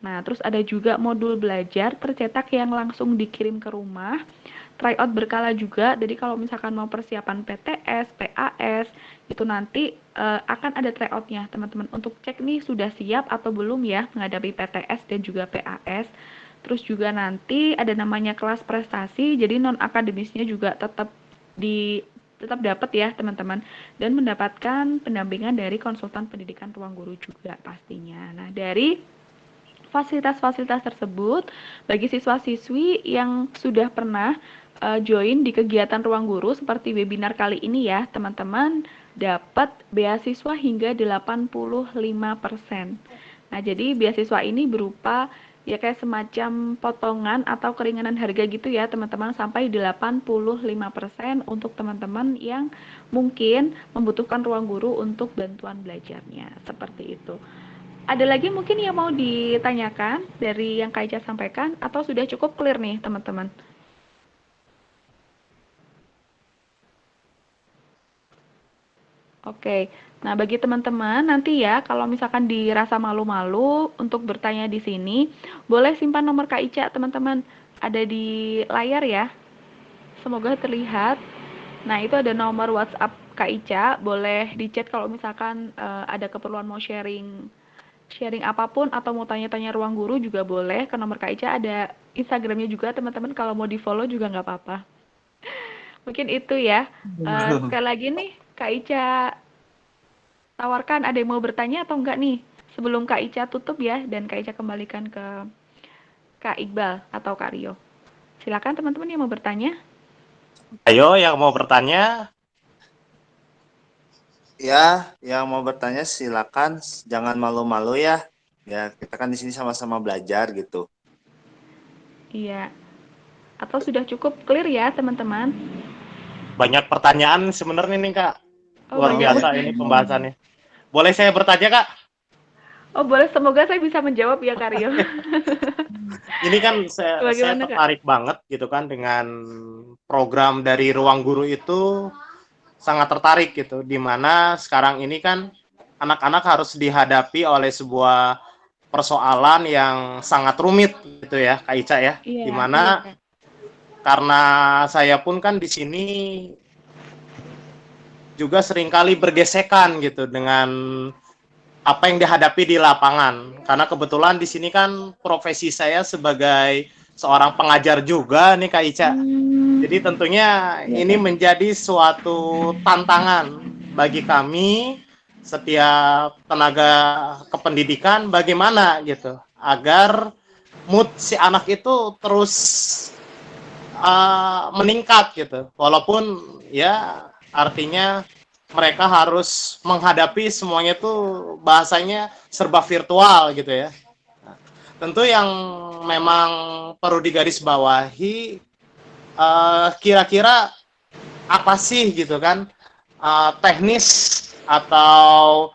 Nah, terus ada juga modul belajar tercetak yang langsung dikirim ke rumah, tryout berkala juga. Jadi kalau misalkan mau persiapan PTS, PAS, itu nanti akan ada tryoutnya, teman-teman, untuk cek nih sudah siap atau belum ya menghadapi PTS dan juga PAS. Terus juga nanti ada namanya kelas prestasi, jadi non akademisnya juga tetap dapat ya teman-teman, dan mendapatkan pendampingan dari konsultan pendidikan Ruang Guru juga pastinya. Nah, dari fasilitas-fasilitas tersebut bagi siswa-siswi yang sudah pernah join di kegiatan Ruang Guru seperti webinar kali ini ya, teman-teman dapat beasiswa hingga 85%. Nah, jadi beasiswa ini berupa ya kayak semacam potongan atau keringanan harga gitu ya teman-teman, sampai 85% untuk teman-teman yang mungkin membutuhkan Ruang Guru untuk bantuan belajarnya, seperti itu. Ada lagi mungkin yang mau ditanyakan dari yang Kak Ica sampaikan atau sudah cukup clear nih teman-teman? Oke, nah bagi teman-teman nanti ya kalau misalkan dirasa malu-malu untuk bertanya di sini, boleh simpan nomor Kak Ica teman-teman, ada di layar ya, semoga terlihat. Nah, itu ada nomor WhatsApp Kak Ica, boleh di chat kalau misalkan ada keperluan mau sharing apapun atau mau tanya-tanya Ruang Guru juga boleh ke nomor Kak Ica, ada Instagramnya juga teman-teman, kalau mau di follow juga nggak apa-apa. Mungkin itu ya. Sekali lagi nih Kak Ica tawarkan, ada yang mau bertanya atau enggak nih sebelum Kak Ica tutup ya dan Kak Ica kembalikan ke Kak Iqbal atau Kak Rio. Silakan teman-teman yang mau bertanya. Ayo yang mau bertanya. Ya, yang mau bertanya silakan, jangan malu-malu ya. Ya, kita kan di sini sama-sama belajar gitu. Iya. Atau sudah cukup clear ya teman-teman? Banyak pertanyaan sebenarnya nih Kak. Oh, Luar banyak. biasa ini pembahasannya. Boleh saya bertanya Kak? Oh boleh, semoga saya bisa menjawab ya Kak Rio. Ini kan saya Bagaimana, Kak? tertarik banget gitu kan dengan program dari Ruang Guru itu, sangat tertarik gitu, di mana sekarang ini kan anak-anak harus dihadapi oleh sebuah persoalan yang sangat rumit gitu ya Kak Ica ya, Iya, di mana iya. karena saya pun kan di sini juga seringkali bergesekan gitu dengan apa yang dihadapi di lapangan. Karena kebetulan di sini kan profesi saya sebagai seorang pengajar juga nih Kak Ica. Jadi Jadi tentunya ini menjadi suatu tantangan bagi kami setiap tenaga kependidikan bagaimana gitu agar mood si anak itu terus meningkat gitu. Walaupun ya artinya mereka harus menghadapi semuanya tuh bahasanya serba virtual gitu ya. Tentu yang memang perlu digarisbawahi kira-kira apa sih gitu kan teknis atau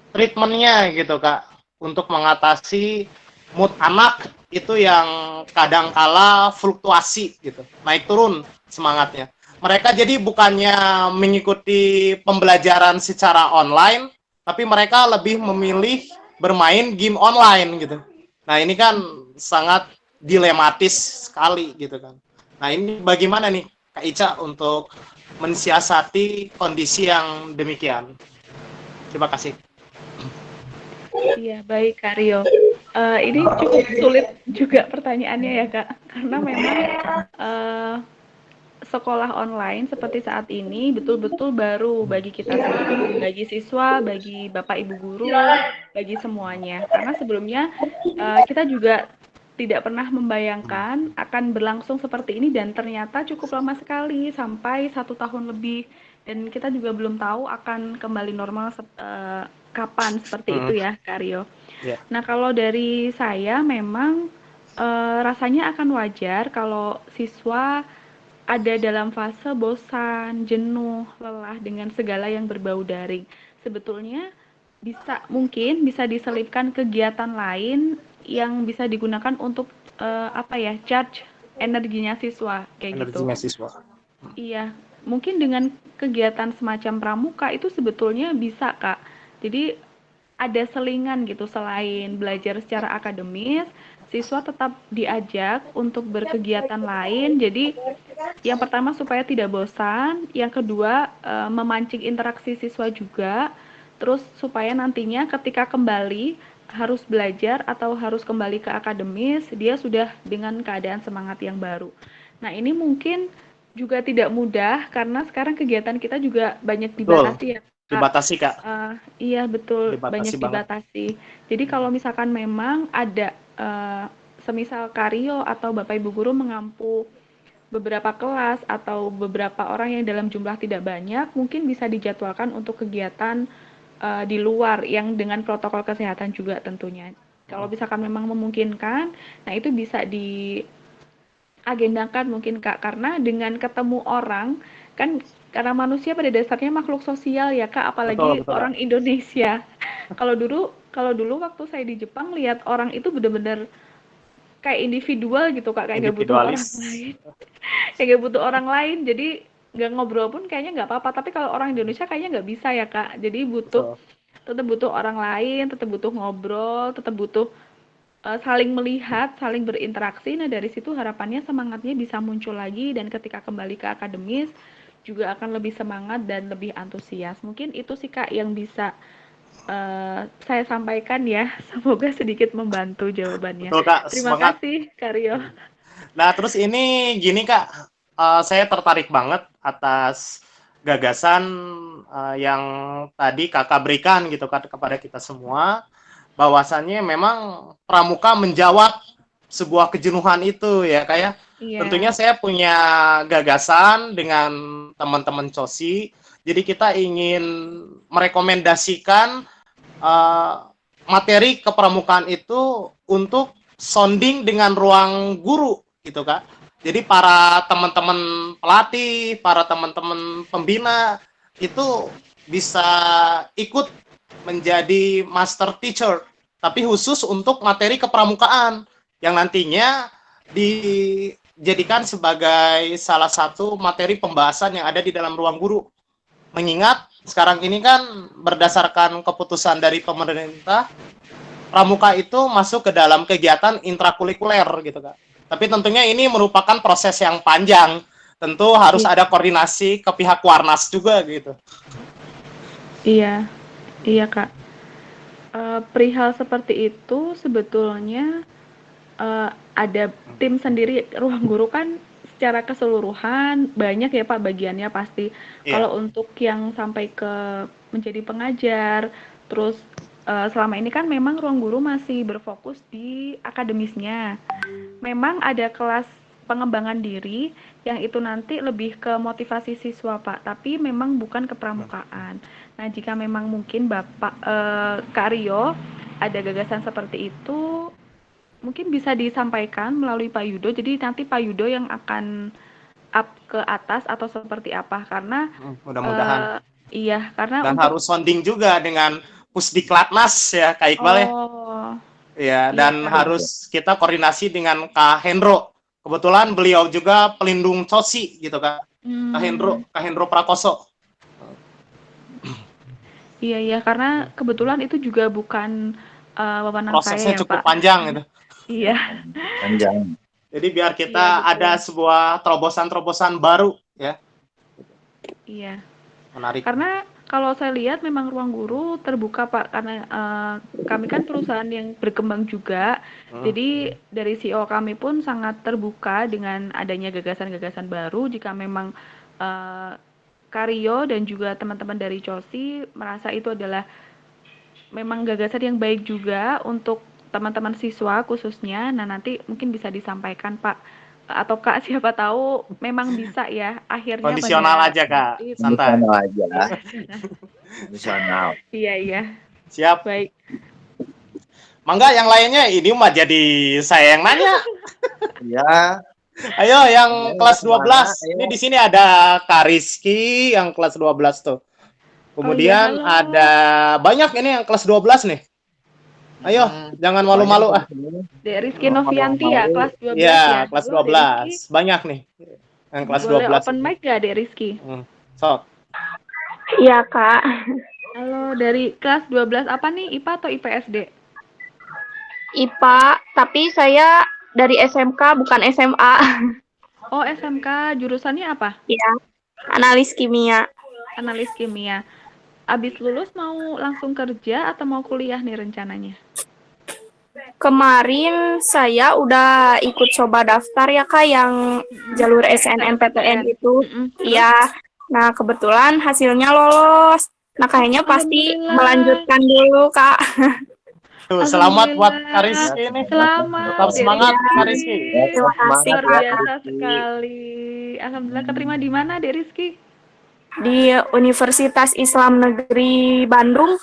treatmentnya gitu Kak untuk mengatasi mood anak itu yang kadangkala fluktuasi gitu, naik turun semangatnya. Mereka jadi bukannya mengikuti pembelajaran secara online, tapi mereka lebih memilih bermain game online gitu. Nah ini kan sangat dilematis sekali gitu kan. Nah ini bagaimana nih Kak Ica untuk mensiasati kondisi yang demikian? Terima kasih. Iya, baik Kak Rio. Ini cukup sulit juga pertanyaannya ya Kak, karena memang sekolah online seperti saat ini betul-betul baru bagi kita semua, bagi siswa, bagi Bapak Ibu guru, bagi semuanya. Karena sebelumnya kita juga tidak pernah membayangkan akan berlangsung seperti ini dan ternyata cukup lama sekali sampai 1 tahun lebih dan kita juga belum tahu akan kembali normal kapan seperti itu ya Kak Rio. Yeah. Nah kalau dari saya memang rasanya akan wajar kalau siswa ada dalam fase bosan, jenuh, lelah dengan segala yang berbau daring. Sebetulnya mungkin bisa diselipkan kegiatan lain yang bisa digunakan untuk charge energinya siswa kayak gitu. Energinya siswa. Iya, mungkin dengan kegiatan semacam pramuka itu sebetulnya bisa Kak. Jadi ada selingan gitu selain belajar secara akademis, siswa tetap diajak untuk berkegiatan lain. Jadi yang pertama supaya tidak bosan, yang kedua memancing interaksi siswa juga, terus supaya nantinya ketika kembali harus belajar atau harus kembali ke akademis, dia sudah dengan keadaan semangat yang baru. Nah ini mungkin juga tidak mudah karena sekarang kegiatan kita juga banyak dibatasi ya. Dibatasi Kak. Iya betul, Dibatasi banyak dibatasi. Jadi kalau misalkan memang ada semisal Karyo atau Bapak Ibu guru mengampu beberapa kelas atau beberapa orang yang dalam jumlah tidak banyak, mungkin bisa dijadwalkan untuk kegiatan di luar yang dengan protokol kesehatan juga tentunya. Kalau misalkan memang memungkinkan, nah itu bisa diagendakan mungkin Kak, karena dengan ketemu orang kan karena manusia pada dasarnya makhluk sosial ya Kak, apalagi betul. orang Indonesia. Kalau dulu waktu saya di Jepang lihat orang itu benar-benar kayak individual gitu Kak, kayak nggak butuh orang lain. Kayak nggak butuh orang lain, jadi nggak ngobrol pun kayaknya nggak apa-apa. Tapi kalau orang Indonesia kayaknya nggak bisa ya Kak. Jadi tetap butuh orang lain, tetap butuh ngobrol, tetap butuh saling melihat, saling berinteraksi. Nah dari situ harapannya semangatnya bisa muncul lagi dan ketika kembali ke akademis juga akan lebih semangat dan lebih antusias. Mungkin itu sih Kak yang bisa saya sampaikan ya. Semoga sedikit membantu jawabannya. Betul, Kak. Terima kasih Kak Rio. Nah terus ini gini Kak, saya tertarik banget atas gagasan yang tadi Kakak berikan gitu kan kepada kita semua, bahwasannya memang pramuka menjawab sebuah kejenuhan itu ya Kak ya. Iya. Tentunya saya punya gagasan dengan teman-teman COSI, jadi kita ingin merekomendasikan materi kepramukaan itu untuk sounding dengan ruang guru gitu Kak. Jadi para teman-teman pelatih, para teman-teman pembina itu bisa ikut menjadi master teacher, tapi khusus untuk materi kepramukaan yang nantinya dijadikan sebagai salah satu materi pembahasan yang ada di dalam ruang guru. Mengingat sekarang ini kan berdasarkan keputusan dari pemerintah, pramuka itu masuk ke dalam kegiatan intrakurikuler gitu Kak. Tapi tentunya ini merupakan proses yang panjang. Tentu harus ada koordinasi ke pihak Warnas juga gitu. Iya, iya Kak. Perihal seperti itu sebetulnya ada tim sendiri. Ruang guru kan secara keseluruhan banyak ya Pak bagiannya pasti. Iya. Kalau untuk yang sampai ke menjadi pengajar, terus selama ini kan memang ruang guru masih berfokus di akademisnya. Memang ada kelas pengembangan diri yang itu nanti lebih ke motivasi siswa Pak, tapi memang bukan ke pramukaan. Nah, jika memang mungkin Kak Rio ada gagasan seperti itu, mungkin bisa disampaikan melalui Pak Yudo. Jadi nanti Pak Yudo yang akan up ke atas atau seperti apa? Karena Mudah-mudahan. iya, karena Dan untuk harus sounding juga dengan Pusdiklatnas ya Kak Iqbal ya. oh Ya, iya dan Kak. harus kita koordinasi dengan Kak Hendro. Kebetulan beliau juga pelindung COSI gitu Kak. Kak Hendro Prakoso. Iya karena kebetulan itu juga bukan wewenang Prosesnya saya ya cukup Pak. panjang gitu. Iya. Panjang. Jadi biar Iya, kita betul. ada sebuah terobosan-terobosan baru ya. Iya. Menarik. Karena kalau saya lihat memang ruang guru terbuka Pak, karena kami kan perusahaan yang berkembang juga. Jadi dari CEO kami pun sangat terbuka dengan adanya gagasan-gagasan baru. Jika memang Karyo dan juga teman-teman dari COSI merasa itu adalah memang gagasan yang baik juga untuk teman-teman siswa khususnya. Nah, nanti mungkin bisa disampaikan Pak atau Kak, siapa tahu memang bisa ya akhirnya Kondisional pada aja Kak, itu. santai. Kondisional aja. Iya. Kondisional. Iya. Siap. Baik. Mangga yang lainnya ini mah jadi saya yang nanya. Ya. Ayo yang Ayo, kelas 12. kemana? Ayo. Ini di sini ada Kak Rizky yang kelas 12 tuh. Kemudian halo. ada banyak ini yang kelas 12 nih. Ayo, jangan malu-malu ah. Dek Rizky Novianti ya, kelas 12 ya? Iya, kelas Halo, Dek 12. Banyak nih yang kelas Boleh 12. open mic gak, Dek Rizky? Sok. Iya, Kak. Halo, dari kelas 12 apa nih? IPA atau IPS, Dek? IPA, tapi saya dari SMK bukan SMA. Oh, SMK. Jurusannya apa? Iya, analis kimia. Analis kimia. Abis lulus mau langsung kerja atau mau kuliah nih rencananya? Kemarin saya udah ikut coba daftar ya, Kak, yang jalur SNMPTN itu. Iya. Nah, kebetulan hasilnya lolos. Nah, kayaknya pasti Alhamdulillah. melanjutkan dulu, Kak. Tuh, selamat buat Kak Rizky nih. Selamat. Tetap Dek semangat Rizky. Kak Rizky. Terima kasih, Luar Kak. biasa sekali. Alhamdulillah keterima di mana, Dek Rizky? Di Universitas Islam Negeri Bandung.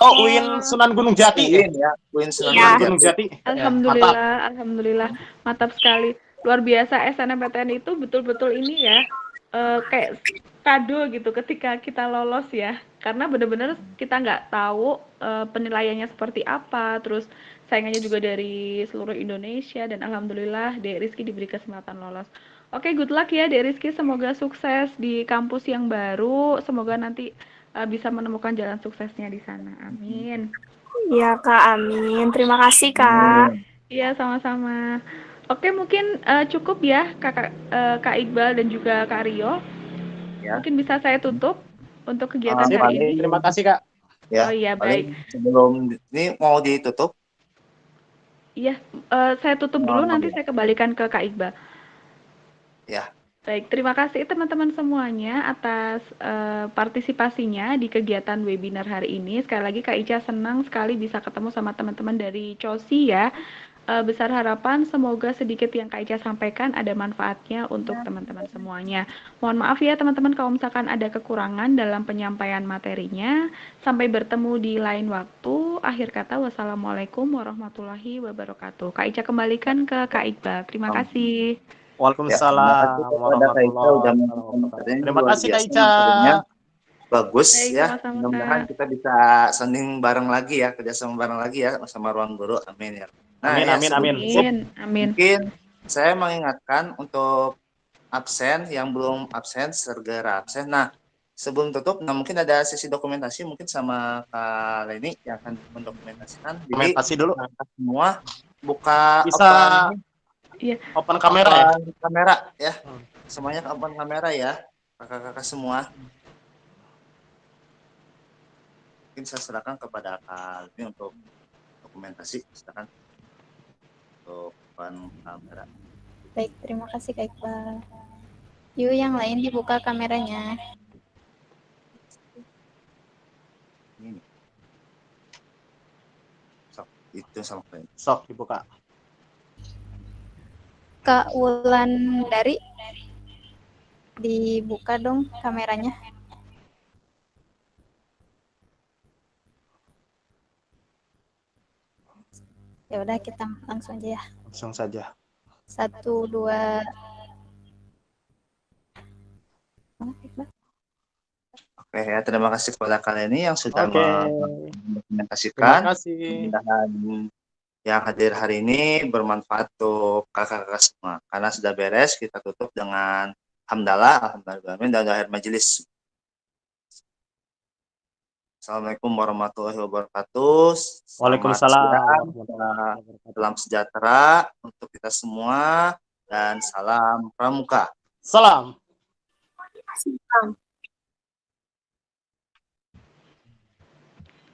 Oh, UIN Sunan Gunung Jati. UIN ya, UIN Sunan Iya. Gunung Jati. Alhamdulillah, alhamdulillah, mantap sekali. Luar biasa SNMPTN itu betul-betul ini ya, kayak kado gitu ketika kita lolos ya. Karena benar-benar kita nggak tahu penilaiannya seperti apa, terus saingannya juga dari seluruh Indonesia dan alhamdulillah Dek Rizky diberi kesempatan lolos. Oke, good luck ya Dek Rizky, semoga sukses di kampus yang baru, semoga nanti bisa menemukan jalan suksesnya di sana. Amin. Iya, Kak, amin. Terima kasih, Kak. Iya, sama-sama. Oke, mungkin cukup ya Kak Iqbal dan juga Kak Rio. Ya. Mungkin bisa saya tutup untuk kegiatan Sip, hari ini. Terima kasih Kak. Ya, Oh iya, paling baik. sebelum ini mau ditutup. Iya, saya tutup dulu, nanti saya kembalikan ke Kak Iqbal. Ya. Baik, terima kasih teman-teman semuanya atas partisipasinya di kegiatan webinar hari ini. Sekali lagi Kak Ica senang sekali bisa ketemu sama teman-teman dari COSI ya. Besar harapan semoga sedikit yang Kak Ica sampaikan ada manfaatnya untuk teman-teman semuanya. Mohon maaf ya teman-teman kalau misalkan ada kekurangan dalam penyampaian materinya. Sampai bertemu di lain waktu. Akhir kata, wassalamualaikum warahmatullahi wabarakatuh. Kak Ica kembalikan ke Kak Iqbal. Terima kasih. Waalaikumsalam warahmatullahi wabarakatuh. Terima kasih Kak Ica. Bagus. Baik, Ya, sama-sama, mudah-mudahan Kak. kita bisa sounding bareng lagi ya, kerjasama bareng lagi ya sama ruang guru. Amin ya. Nah, Amin, ya, amin, sebelum amin. tutup, Amin. mungkin saya mengingatkan untuk absen yang belum absen segera absen. Nah, sebelum tutup, nah mungkin ada sesi dokumentasi mungkin sama Kak Leni yang akan mendokumentasikan. Jadi Dokumentasi dulu. semua buka Bisa open kamera ya. open kamera ya. Semuanya open kamera ya. Kakak-kakak semua. Mungkin saya serahkan kepada Kak Leni untuk dokumentasi, silakan untuk open kamera. Baik, terima kasih Kak Iqbal. Yuk yang lain dibuka kameranya. Ini. Sok, itu sama kalian. Sok dibuka. Kak Wulandari, dibuka dong kameranya. Ya udah kita langsung aja ya. Langsung saja. 1, 2. Oke ya, terima kasih kepada kalian ini yang sudah Oke. Terima mendokumentasikan. kasih. Dan yang hadir hari ini bermanfaat untuk kakak-kakak semua. Karena sudah beres, kita tutup dengan hamdalah, alhamdulillah, dan akhir majelis. Assalamualaikum warahmatullahi wabarakatuh. Waalaikumsalam. Salam sejahtera untuk kita semua dan salam pramuka. Salam.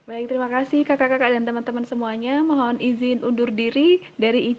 Baik, terima kasih kakak-kakak dan teman-teman semuanya. Mohon izin undur diri dari